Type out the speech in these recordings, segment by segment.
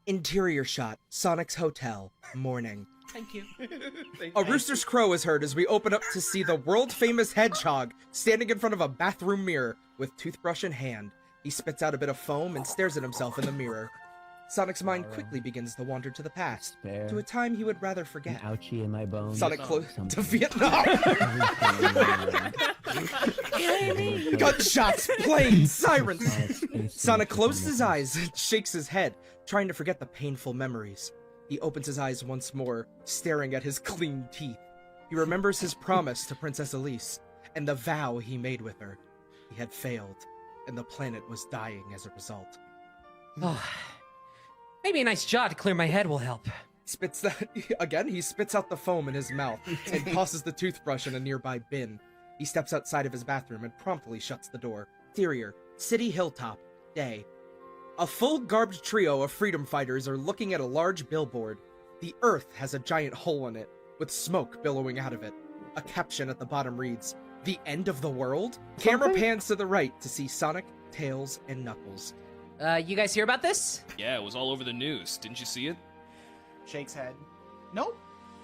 Interior shot, Sonic's hotel, morning. Thank you. A rooster's crow is heard as we open up to see the world-famous hedgehog standing in front of a bathroom mirror with toothbrush in hand. He spits out a bit of foam and stares at himself in the mirror. Sonic's mind quickly begins to wander to the past, to a time he would rather forget. An ouchie in my bones. Sonic close to Vietnam. Gunshots, planes, sirens. Sonic closes his eyes and shakes his head, trying to forget the painful memories. He opens his eyes once more, staring at his clean teeth. He remembers his promise to Princess Elise, and the vow he made with her. He had failed, and the planet was dying as a result. Maybe a nice jaw to clear my head will help. He spits out the foam in his mouth and tosses the toothbrush in a nearby bin. He steps outside of his bathroom and promptly shuts the door. Interior, city hilltop, day. A full garbed trio of freedom fighters are looking at a large billboard. The earth has a giant hole in it, with smoke billowing out of it. A caption at the bottom reads, "The end of the world?" Camera pans to the right to see Sonic, Tails, and Knuckles. You guys hear about this? Yeah, it was all over the news. Didn't you see it? Shakes head. Nope.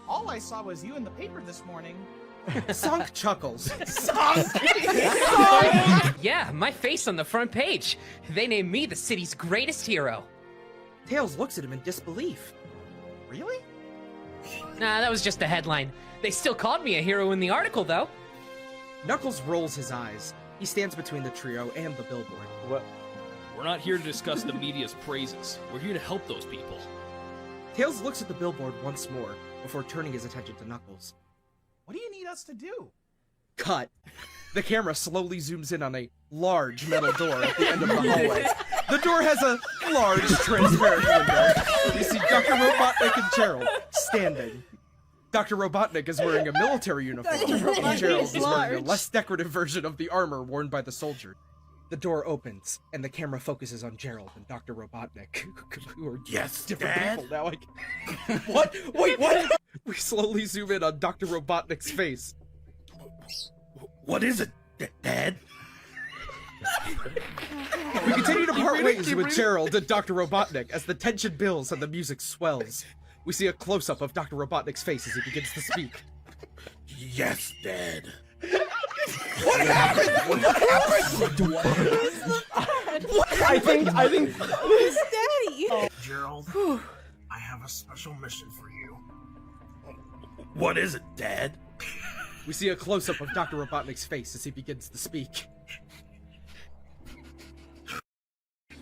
All I saw was you in the paper this morning. Sonk chuckles. Yeah, my face on the front page. They named me the city's greatest hero. Tails looks at him in disbelief. Really? Nah, that was just the headline. They still called me a hero in the article, though. Knuckles rolls his eyes. He stands between the trio and the billboard. What? We're not here to discuss the media's praises. We're here to help those people. Tails looks at the billboard once more before turning his attention to Knuckles. What do you need us to do? Cut. The camera slowly zooms in on a large metal door at the end of the hallway. The door has a large transparent window. You see Dr. Robotnik and Gerald standing. Dr. Robotnik is wearing a military uniform, and Gerald is wearing a less decorative version of the armor worn by the soldier. The door opens, and the camera focuses on Gerald and Dr. Robotnik, who are different people now. What? Wait, what? We slowly zoom in on Dr. Robotnik's face. What is it, Dad? We continue to part ways with Gerald and Dr. Robotnik as the tension builds and the music swells. We see a close-up of Dr. Robotnik's face as he begins to speak. Yes, Dad. What happened? What happened? I think. Who's Daddy? Gerald, I have a special mission for you. What is it, Dad? We see a close-up of Dr. Robotnik's face as he begins to speak.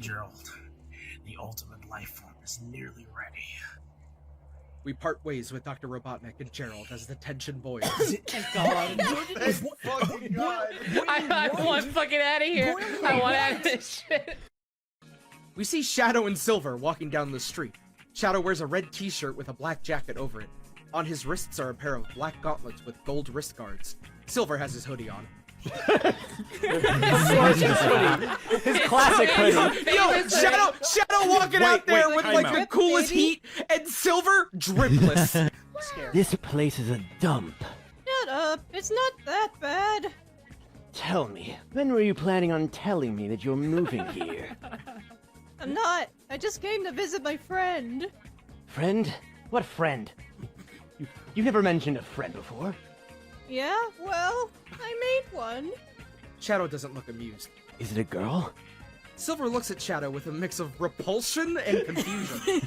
Gerald, the ultimate life form is nearly ready. We part ways with Dr. Robotnik and Gerald as the tension boils. I want fucking out of here. I want out of this shit. We see Shadow and Silver walking down the street. Shadow wears a red t-shirt with a black jacket over it. On his wrists are a pair of black gauntlets with gold wrist guards. Silver has his hoodie on. His classic hoodie. Yo, Shadow walking out there with like the coolest heat, and Silver dripless. This place is a dump. Shut up. It's not that bad. Tell me, when were you planning on telling me that you're moving here? I'm not. I just came to visit my friend. Friend? What friend? You've never mentioned a friend before. Yeah, well, I made one. Shadow doesn't look amused. Is it a girl? Silver looks at Shadow with a mix of repulsion and confusion.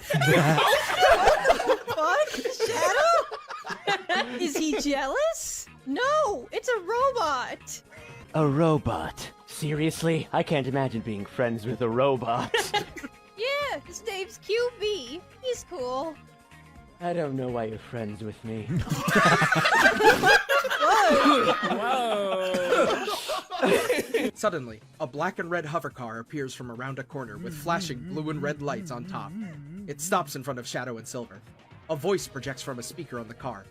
What? Shadow? Is he jealous? No, it's a robot. A robot? Seriously? I can't imagine being friends with a robot. Yeah, his name's QB. He's cool. I don't know why you're friends with me. Suddenly, a black and red hover car appears from around a corner with flashing blue and red lights on top. It stops in front of Shadow and Silver. A voice projects from a speaker on the car.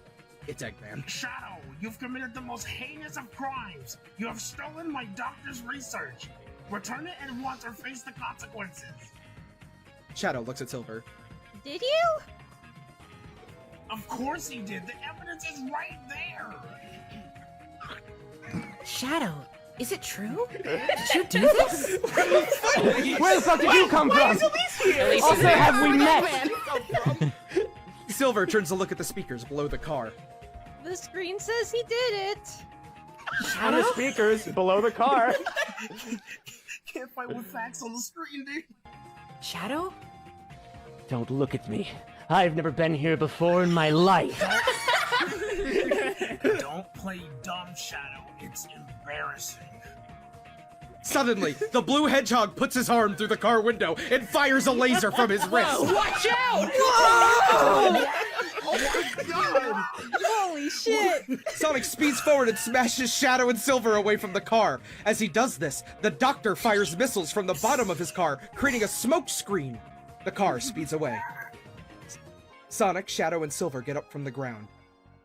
It's Eggman. Shadow, you've committed the most heinous of crimes. You have stolen my doctor's research. Return it and watch or face the consequences. Shadow looks at Silver. Did you? Of course he did. The evidence is right there. Shadow, Is it true? Did you do this? Where the fuck did you come from? Also, have we met? Silver turns to look at the speakers below the car. The screen says he did it. On the speakers below the car. Can't fight with facts on the screen, dude. Shadow? Don't look at me. I've never been here before in my life. Don't play dumb, Shadow. It's embarrassing. Suddenly, the blue hedgehog puts his arm through the car window and fires a laser from his wrist. Watch out! Holy shit! Sonic speeds forward and smashes Shadow and Silver away from the car. As he does this, the Doctor fires missiles from the bottom of his car, creating a smoke screen. The car speeds away. Sonic, Shadow, and Silver get up from the ground.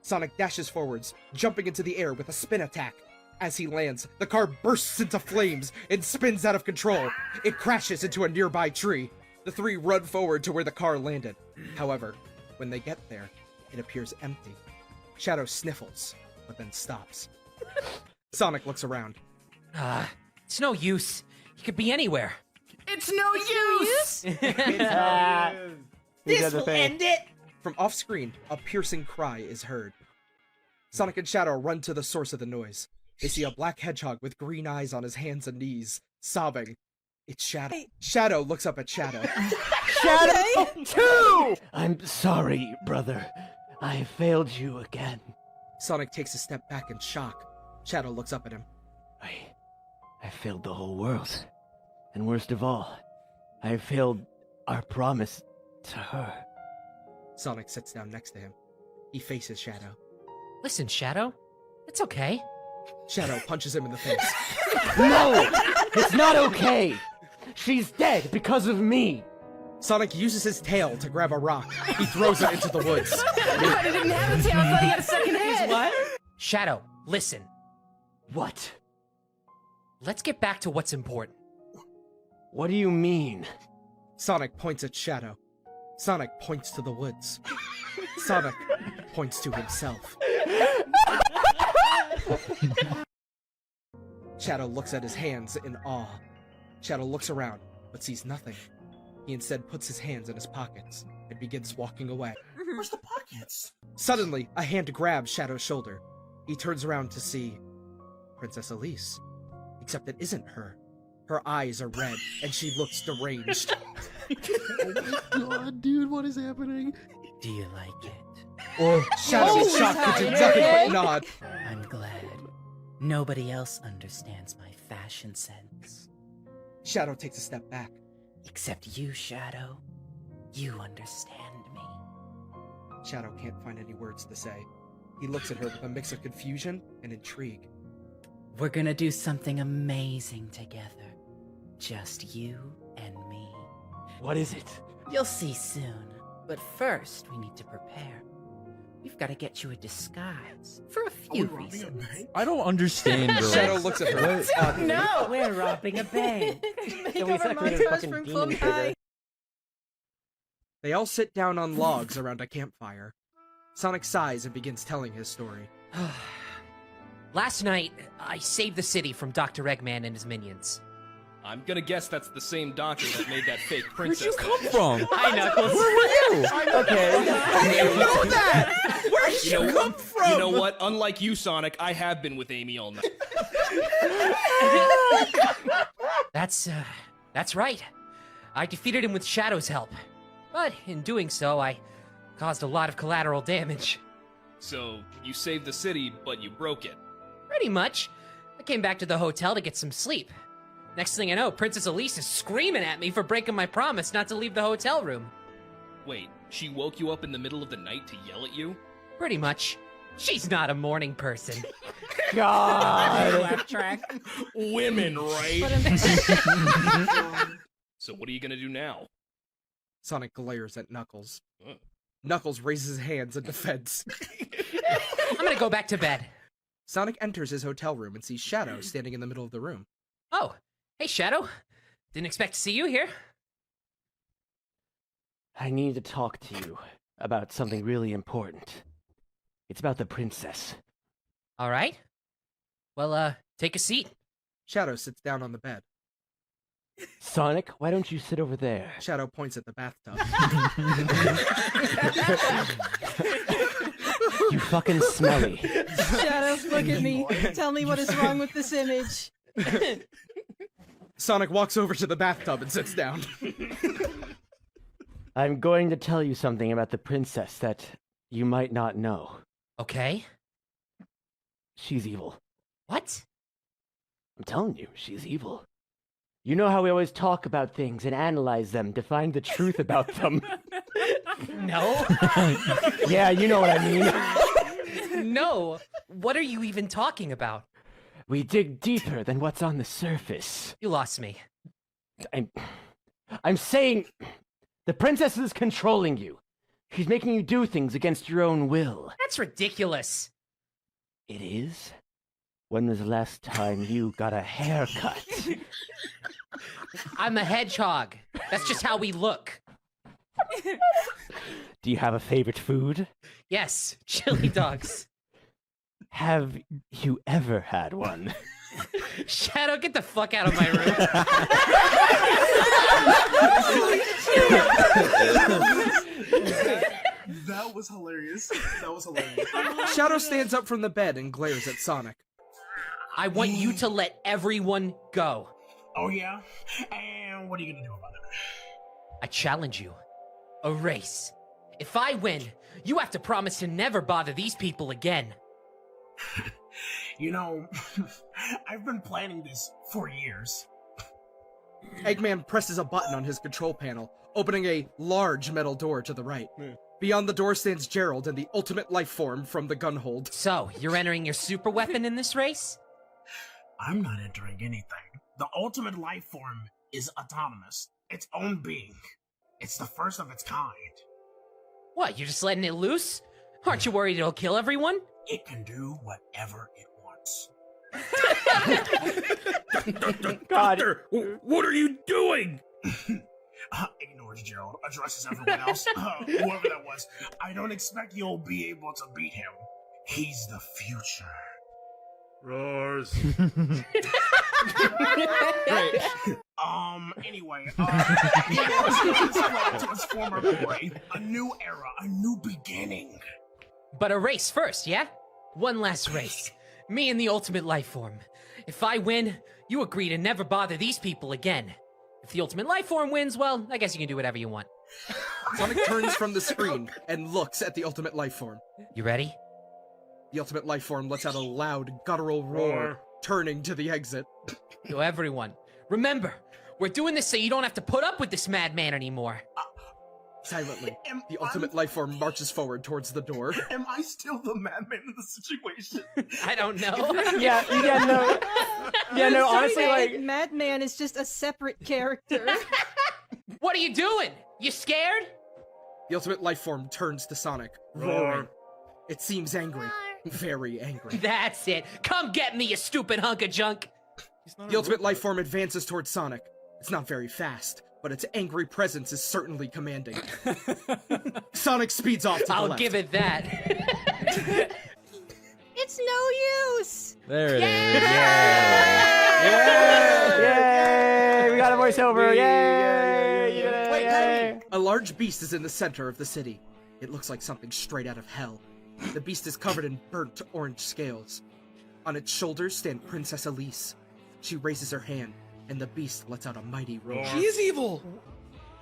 Sonic dashes forwards, jumping into the air with a spin attack. As he lands, the car bursts into flames and spins out of control. It crashes into a nearby tree. The three run forward to where the car landed. However, when they get there, it appears empty. Shadow sniffles, but then stops. Sonic looks around. It's no use. He could be anywhere. It's no use! This will end it! From off-screen, a piercing cry is heard. Sonic and Shadow run to the source of the noise. They see a black hedgehog with green eyes on his hands and knees, sobbing. It's Shadow. Shadow looks up at Shadow. Shadow 2! I'm sorry, brother. I failed you again. Sonic takes a step back in shock. Shadow looks up at him. I failed the whole world. And worst of all, I failed our promise to her. Sonic sits down next to him. He faces Shadow. Listen, Shadow. It's okay. Shadow punches him in the face. No! It's not okay! She's dead because of me! Sonic uses his tail to grab a rock. He throws it into the woods. I didn't have a tail, I thought he had a second head! What? Shadow, listen. What? Let's get back to what's important. What do you mean? Sonic points at Shadow. Sonic points to the woods. Sonic points to himself. Shadow looks at his hands in awe. Shadow looks around, but sees nothing. He instead puts his hands in his pockets and begins walking away. Where's the pockets? Suddenly, a hand grabs Shadow's shoulder. He turns around to see Princess Elise. Except it isn't her. Her eyes are red, and she looks deranged. Oh my god, dude, what is happening? Do you like it? Shadow's shocked to do nothing but nod. I'm glad. Nobody else understands my fashion sense. Shadow takes a step back. Except you, Shadow. You understand me. Shadow can't find any words to say. He looks at her with a mix of confusion and intrigue. We're gonna do something amazing together. Just you and me. What is it? You'll see soon. But first, we need to prepare. We've got to get you a disguise for a few reasons. I don't understand, girl. Shadow looks at her. No, we're robbing a bank. Make Can we up our separate a montage fucking from demon Club trigger? High. They all sit down on logs around a campfire. Sonic sighs and begins telling his story. Last night, I saved the city from Dr. Eggman and his minions. I'm gonna guess that's the same doctor that made that fake princess. Where'd you come from? Hi, Knuckles. Where were you? Okay. How do you know that? Where'd you come from? You know what? Unlike you, Sonic, I have been with Amy all night. That's right. I defeated him with Shadow's help. But in doing so, I caused a lot of collateral damage. So, you saved the city, but you broke it. Pretty much. I came back to the hotel to get some sleep. Next thing I know, Princess Elise is screaming at me for breaking my promise not to leave the hotel room. Wait, she woke you up in the middle of the night to yell at you? Pretty much. She's not a morning person. God. Laugh track. Women, right? So what are you gonna do now? Sonic glares at Knuckles. Huh. Knuckles raises his hands in defense. I'm gonna go back to bed. Sonic enters his hotel room and sees Shadow standing in the middle of the room. Oh, hey Shadow. Didn't expect to see you here. I need to talk to you about something really important. It's about the princess. All right. Well, take a seat. Shadow sits down on the bed. Sonic, why don't you sit over there? Shadow points at the bathtub. You fucking smelly. Shadow, look at me. Tell me what is wrong with this image. Sonic walks over to the bathtub and sits down. I'm going to tell you something about the princess that you might not know. Okay. She's evil. What? I'm telling you, she's evil. You know how we always talk about things and analyze them to find the truth about them? No. Yeah, you know what I mean. No. What are you even talking about? We dig deeper than what's on the surface. You lost me. I'm saying the princess is controlling you. She's making you do things against your own will. That's ridiculous. It is? When was the last time you got a haircut? I'm a hedgehog. That's just how we look. Do you have a favorite food? Yes, chili dogs. Have you ever had one? Shadow, get the fuck out of my room. That was hilarious. That was hilarious. Shadow stands up from the bed and glares at Sonic. I want you to let everyone go. Oh yeah? And what are you gonna do about it? I challenge you. A race. If I win, you have to promise to never bother these people again. You know, I've been planning this for years. Eggman presses a button on his control panel, opening a large metal door to the right. Beyond the door stands Gerald and the ultimate life form from the gunhold. So, you're entering your super weapon in this race? I'm not entering anything. The ultimate life form is autonomous, its own being. It's the first of its kind. What, you're just letting it loose? Aren't you worried it'll kill everyone? It can do whatever it wants. God. What are you doing? Ignores Gerald, addresses everyone else. Whoever that was. I don't expect you'll be able to beat him. He's the future. Roars. Anyway, he wants to his former glory. A new era, a new beginning. But a race first, yeah? One last race. Me and the ultimate life form. If I win, you agree to never bother these people again. If the ultimate life form wins, well, I guess you can do whatever you want. Sonic turns from the screen and looks at the ultimate life form. You ready? The ultimate life form lets out a loud, guttural roar, turning to the exit. Yo, everyone, remember, we're doing this so you don't have to put up with this madman anymore. Silently, the ultimate life form marches forward towards the door. Am I still the madman in the situation? I don't know. No, honestly, like... Madman is just a separate character. What are you doing? You scared? The ultimate life form turns to Sonic, roaring. It seems angry. Very angry. That's it. Come get me, you stupid hunk of junk. The ultimate life form advances towards Sonic. It's not very fast, but its angry presence is certainly commanding. Sonic speeds off to the I'll left. give it that. It's no use! There it is. Yay! We got a voiceover. Yay! Wait, a large beast is in the center of the city. It looks like something straight out of hell. The beast is covered in burnt orange scales. On its shoulders stand Princess Elise. She raises her hand, and the beast lets out a mighty roar. She is evil!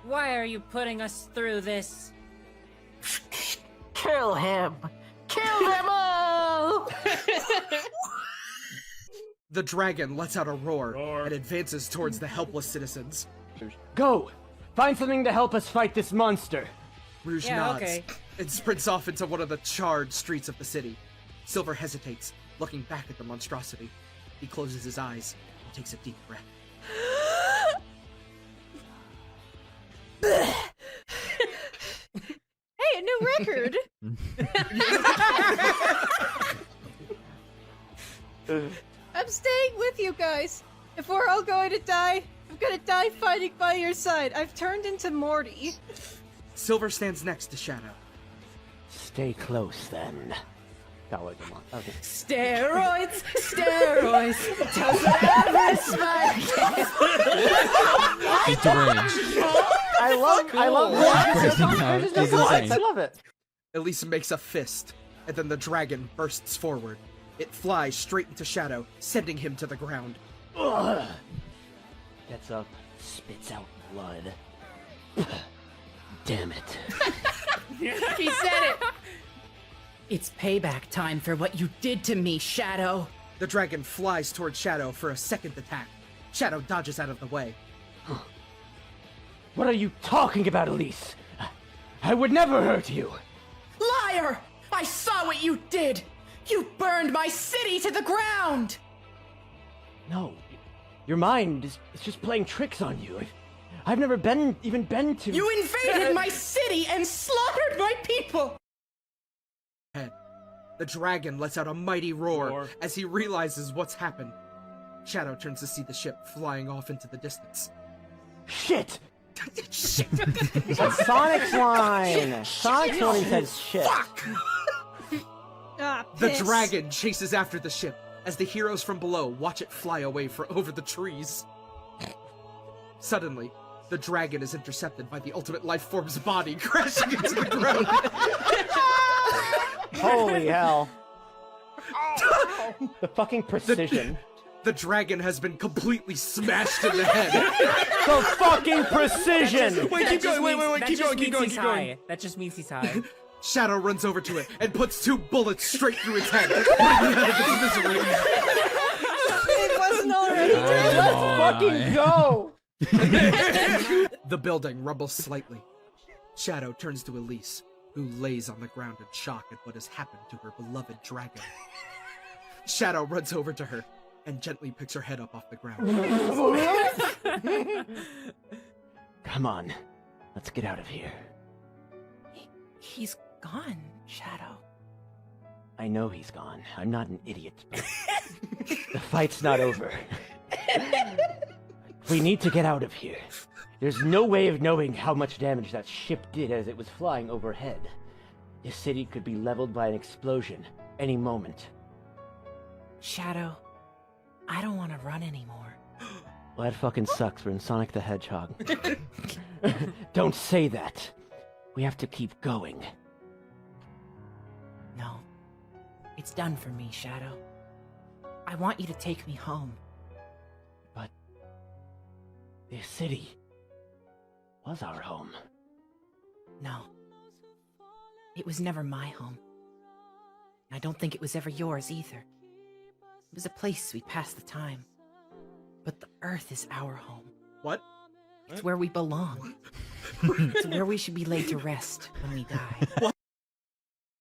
Why are you putting us through this? Kill him! Kill them all! The dragon lets out a roar and advances towards the helpless citizens. Go! Find something to help us fight this monster. Rouge Yeah, nods okay. and sprints off into one of the charred streets of the city. Silver hesitates, looking back at the monstrosity. He closes his eyes and takes a deep breath. Hey, a new record! I'm staying with you guys. If we're all going to die, I'm gonna die fighting by your side. I've turned into Morty. Silver stands next to Shadow. Stay close, then. $5 a month. Okay. Steroids, steroids. Doesn't ever spike. He's deranged. I love Crazy now. He's insane. I love it. Elise makes a fist, and then the dragon bursts forward. It flies straight into Shadow, sending him to the ground. Ugh. Gets up, spits out blood. Damn it. He said it. It's payback time for what you did to me, Shadow. The dragon flies toward Shadow for a second attack. Shadow dodges out of the way. What are you talking about, Elise? I would never hurt you. Liar! I saw what you did. You burned my city to the ground. No, your mind is just playing tricks on you. I've never even been to. You invaded my city and slaughtered my people. The dragon lets out a mighty roar as he realizes what's happened. Shadow turns to see the ship flying off into the distance. Shit! Shit! That's Sonic's line! Sonic's one he says shit. Fuck! Ah, The piss. dragon chases after the ship as the heroes from below watch it fly away over the trees. Suddenly, the dragon is intercepted by the ultimate life form's body, crashing into the ground. Holy hell. The fucking precision. The dragon has been completely smashed in the head. The fucking precision! Wait, keep going. Wait, keep going. He's high. That just means he's high. Shadow runs over to it and puts 2 bullets straight through its head, putting it out of its misery. It wasn't already dead. Let's fucking go! The building rumbles slightly. Shadow turns to Elise, who lays on the ground in shock at what has happened to her beloved dragon. Shadow runs over to her and gently picks her head up off the ground. Come on, let's get out of here. He's gone, Shadow. I know he's gone. I'm not an idiot. The fight's not over. We need to get out of here. There's no way of knowing how much damage that ship did as it was flying overhead. This city could be leveled by an explosion any moment. Shadow, I don't want to run anymore. Well, that fucking sucks. We're in Sonic the Hedgehog. Don't say that. We have to keep going. No. It's done for me, Shadow. I want you to take me home. But this city was our home. No. It was never my home. I don't think it was ever yours either. It was a place we passed the time. But the Earth is our home. What? It's where we belong. It's where we should be laid to rest when we die.